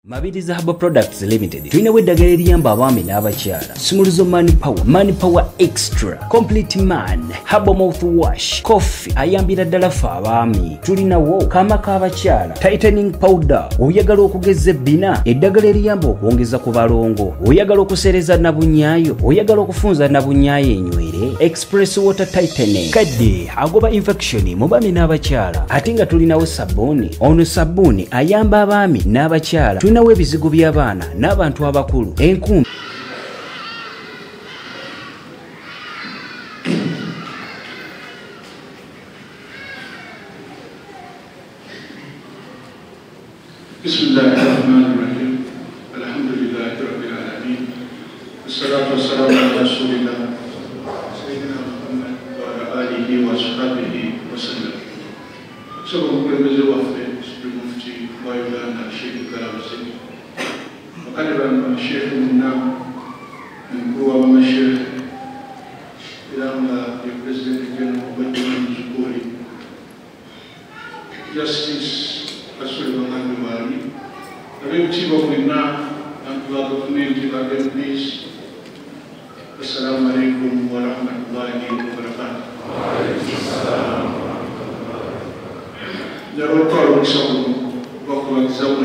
Mabiriza Herbal Products Limited. Tulinawo eddagala eriyamba abaami n'abakyala. Sumuluzo Mani Power Extra, Complete Man, Herbal Mouthwash, Coffee ayambira ddala ffe abaami. Tulinawo kaama k'abakyala, Tightening Powder, oyagala okugeza ebbina, eddagala eriyamba okwongeza ku balongo, oyagala okusereza nabunyaayo, oyagala okufunza nabunyaayo enywere, Express Water Tightening, kadde agoba infection mu baami n'abakyala. Ate nga tulinawo sabbuuni, ono sabbuuni ayamba abaami n'abakyala. Tulinawo ebizigo by'abaana n'abantu abakulu enkumbi. Bismillahirrahmanirrahim. Alhamdulillahi rabbil alamin. Wassalatu wassalamu ala rasulillah sayyidina Muhammad wa ala alihi wa sahbihi wa sallam. Sabo mukulembeze waffe Supreme Mufti wa Uganda Sheikh Galabasi. Wakati wa Sheikh Muna mkuu wa masheikh ilanga ya President General Benjamin Zukuri. Justice Asuli Wangandu Wali. Abe Chiba Mwina and to our community again, please. Assalamu alaikum wa rahmatullahi wa barakatuh. There are problems of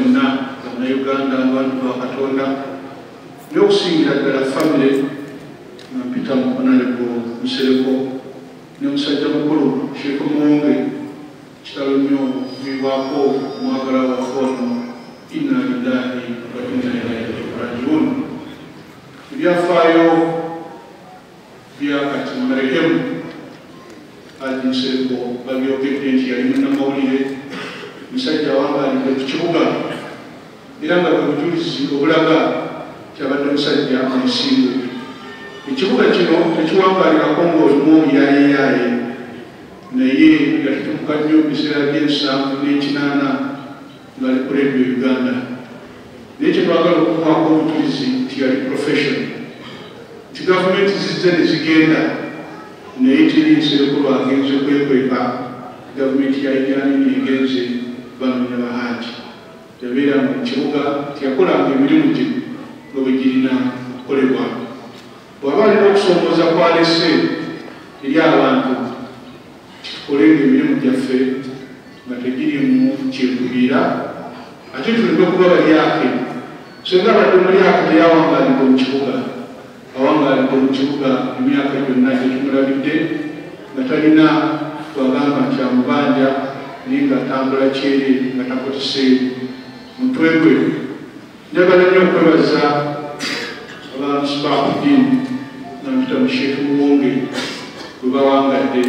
na Uganda abantu bakatonda yokusingira ddala family napita Honorable Musereko ne musajja mukulu Sheikh Muwonge kitalo nnyo bivaako mwagala wafono inna lillahi wa inna ilaihi rajiun. Ebyafaayo bya kati marehemu Haji Musereko babyogedde nti yali munnamawulire musajja wambalidde ku kibuga era nga bujulizi obulaga kyabadde musajja omusingo. Ekibuga kino tekiwambalirako ng'olimu obuyaayeeyaaye naye yatutumuka nnyo mu biseera by'ensanvu n'ekinaana ng'ali ku Radio Uganda. Naye kye twagala okumuwako obujulizi nti yali profession, nti gavumenti zizze ne zigenda naye teri Musereko lwagenze kwekwepa gavumenti yayijanini egenze banonya bahaji. Yabeera mu kibuga tiyakolanga emirimu gye nga bwe girina okukolebwa. Bw'aba alina okusomooza kwalese eri abantu tukolenga emirimu gyaffe nga tegirimu kyekubiira, ate tulina okuba balyake. Senga abadde mulyake teyawangalidde mu kibuga, awangalidde mu kibuga emyaka gyonna gyetumulabidde nga talina twagamba nti amubanja naye nga atambula kyere nga takoteseeyo mutwe gwe. Njagala nnyo okwebaza abamisbaakuddin nampita mu Sheikh Muwonge bwe bawangadde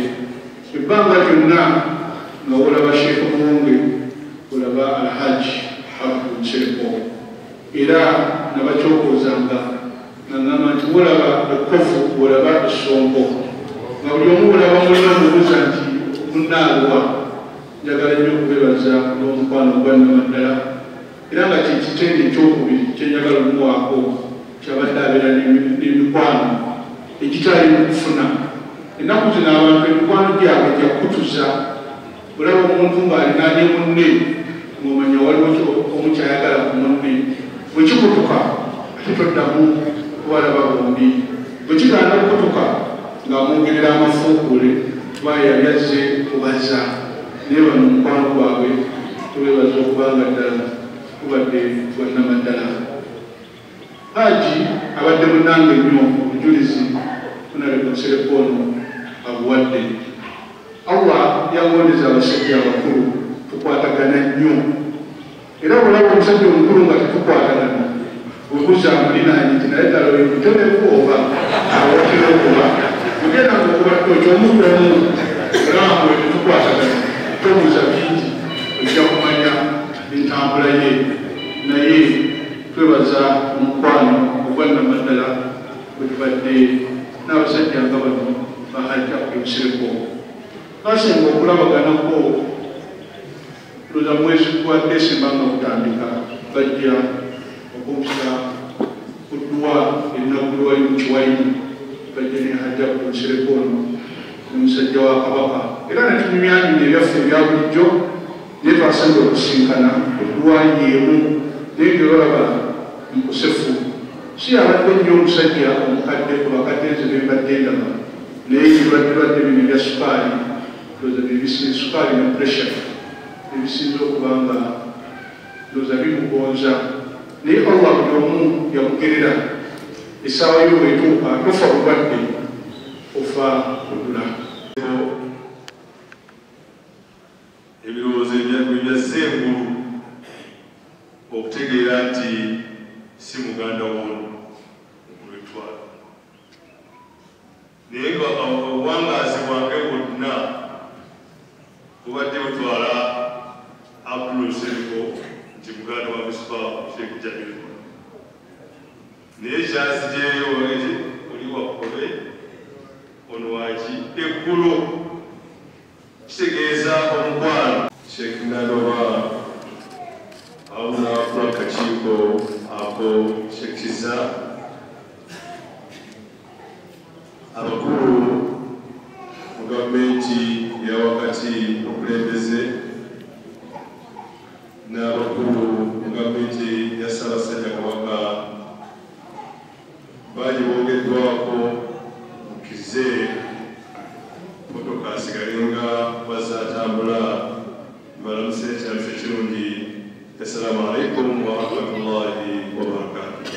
ebbanga lyonna nga olaba Sheikh Muwonge olaba Alhaji Abdul Musereko era nabakyokoozanga nangamba nti olaba ekkovu olaba essonko nga buli omu olaba mulina omubuuza nti munnaalwa. Njagala nnyo okubebaza n'omukwano gwannamaddala era nga kyekitende ekyokubiri kyenjagala omuwaako kyabadde abeera n'emikwano egitali mu kufuna. Ennaku zino abantu emikwano gyabwe gyakutuza. Olaba omuntu ng'alinaanye munne ng'omanya waliwo omukyayagala ku munne, bwe kikutuka ate toddamu kubalaba bombi. Bwe kigaana okutuka ng'amwongerera amafuukule kuba yali azze kubaza. Naye bano omukwano gwabwe tubeebaza okubanga ddala kubadde gwannamaddala. Haji abadde munnange nnyo obujulizi Honorable Musereko ono abuwadde. Allah yangondeza abasajja abakulu tukwatagana nnyo era olaba omusajja omukulu nga tetukwatagana webuuza amulinaanye nti naye ddala oyo mutereku oba awotera okuba mugenda ngaokuba ekyomuntu omu era we tetukwatagana tobuuza bingi ojja kumanya entambula ye. Naye twebaza omukwano ogwannamaddala bwe tubadde n'abasajja nga bano Haji Abdul Musereko. Twasenga okulabaganako loza mwezi gwa Desemba nga gutandika bajja okumisa ku dduwa ennaggulwayo mu Kiwayi bajja ne Haji Abdul Musereko ono omusajja wa Kabaka era netunyumyanyumya ebyaffe ebya bulijjo naye twasabye okusinkana ku ddwayi emu naye ngebalaba mukusefu si abadde nnyo omusajja omukadde ku bakadde nze bembadde ndaba naye ebibadde bino ebya sukaali ndowooza byebisinza sukaali ne pressure ebisinza okuba nga ndowooza bimugonza naye allah buli omu yamugerera essaawa yo bwetuuka tofa bulwadde ofa kudula ebirowoozo ebya ssengulu okutegeera nti si muganda wono okulwetwala naye nga obwangaazi bwange bwonna bubadde butwala Abdul Seriko nti muganda wa Misbah Sheikh Jamil naye kyanzijeeyo eti oli wakobe ono waki eggulo kitegeeza omukwano Sheikh Nandoba awuna akakiiko ako Sheikh Kiza abakulu mu gavumenti ya wakati okulembeze n'abakulu mu gavumenti ya Ssaabasajja Kabaka baali boogeddwako mukize motoka asigalenga bazatambula balamuse ekyaffe ekirungi assalamu alaikum wa rahmatullahi wa barakatuh.